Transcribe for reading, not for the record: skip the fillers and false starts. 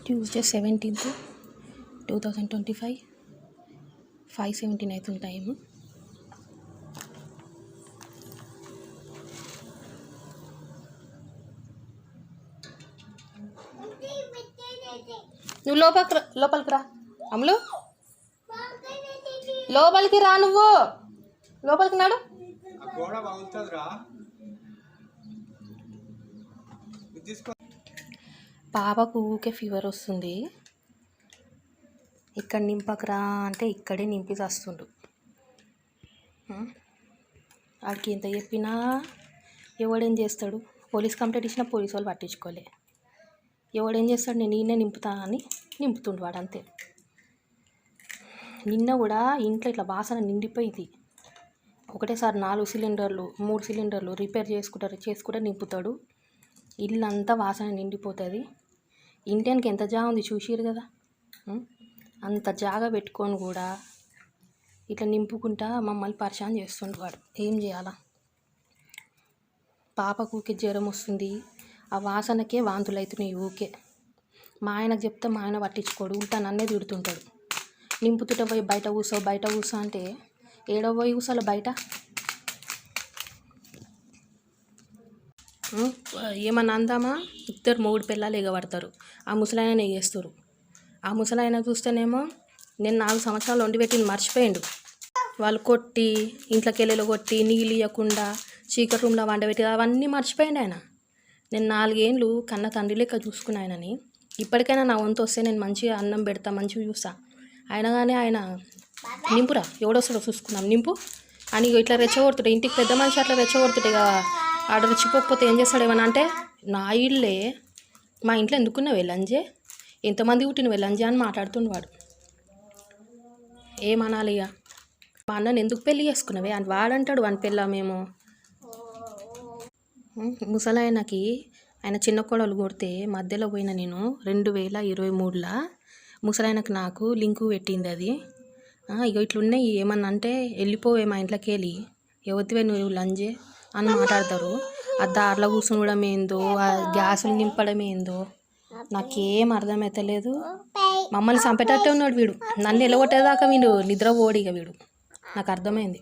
Tuesday 17th 2025 5:17 అవుతుంది time. నువ్వు లోపలికి రా అమ్ములు, లోపలికి రా, నువ్వు లోపలికి నాడు. పాపకు ఊకే ఫీవర్ వస్తుంది. ఇక్కడ నింపకరా అంటే ఇక్కడే నింపి వస్తుండు. వాడికి ఎంత చెప్పినా ఎవడేం చేస్తాడు? పోలీస్ కంప్లైంట్ ఇచ్చినా పోలీసు వాళ్ళు పట్టించుకోలే. ఎవడేం చేస్తాడు? నేను ఈయనే నింపుతా అని నింపుతుండు వాడు, అంతే. నిన్న కూడా ఇంట్లో ఇట్లా వాసన నిండిపోయింది. ఒకటేసారి 4 సిలిండర్లు 3 సిలిండర్లు రిపేర్ చేసుకుంటే నింపుతాడు. ఇల్లు అంతా వాసన నిండిపోతుంది. ఇంటికి ఎంత జాగా ఉంది చూసిరు కదా. అంత జాగా పెట్టుకొని కూడా ఇట్లా నింపుకుంటా మమ్మల్ని పరిశాన్ చేస్తుండు వాడు. ఏం చేయాలా? పాపకు ఊకే జ్వరం వస్తుంది. ఆ వాసనకే వాంతులు అవుతున్నాయి ఊకే. మా ఆయనకు చెప్తే మా ఆయన పట్టించుకోడు, ఉల్టా నన్నే తిడుతుంటాడు. నింపుతుంటే పోయి బయట కూసో అంటే ఏడో పోయి కూసాలి బయట. ఏమన్నా అందామా? 2 మొగుడు పిల్లలు ఎగబడతారు. ఆ ముసలాయన ఎగేస్తారు. ఆ ముసలాయన చూస్తేనేమో నేను 4 సంవత్సరాలు వండి పెట్టింది మర్చిపోయిండు. వాళ్ళు కొట్టి ఇంట్లోకి వెళ్ళి కొట్టి నీళ్ళు ఇవ్వకుండా చీకటి రూమ్లో వండబెట్టి అవన్నీ మర్చిపోయిండు ఆయన. నేను 4 ఏళ్ళు కన్న తండ్రి లెక్క చూసుకున్న ఆయనని. ఇప్పటికైనా నా వంతు వస్తే నేను మంచిగా అన్నం పెడతా, మంచిగా చూస్తా. అయినా కానీ ఆయన నింపురా, ఎవడొస్తాడో చూసుకున్నాం నింపు అని ఇట్లా రెచ్చగొడుతుంటే, ఇంటికి పెద్ద మనిషి అట్లా రెచ్చగొడుతుంటే ఇక ఆడ రెచ్చిపోకపోతే ఏం చేస్తాడు? ఏమన్నా అంటే నా ఇళ్ళే, మా ఇంట్లో ఎందుకున్నావు వెళ్ళంజే, ఎంతమంది పుట్టిన వెళ్ళంజే అని మాట్లాడుతుండు వాడు. ఏమనాలి ఇక? మా అన్నని ఎందుకు పెళ్ళి చేసుకున్నావే అని వాడంటాడు. వాని పెళ్ళామేమో. ముసలాయనకి ఆయన చిన్న కోడలు కొడితే మధ్యలో పోయిన నేను 2023లో ముసలాయనకు నాకు లింకు పెట్టింది అది. ఇక ఇట్లున్నాయి. ఏమన్నా అంటే వెళ్ళిపోవే మా ఇంట్లోకి వెళ్ళి, ఎవరివే నువ్వు లంజే అని మాట్లాడతారు. ఆ దారిలో కూర్చోవడం ఏందో, ఆ గ్యాసులు నింపడం ఏందో నాకేం అర్థమవుతలేదు. మమ్మల్ని చంపేటట్టే ఉన్నాడు వీడు. నన్ను ఎలగొట్టేదాకా వీడు నిద్ర పోడిగా వీడు. నాకు అర్థమైంది.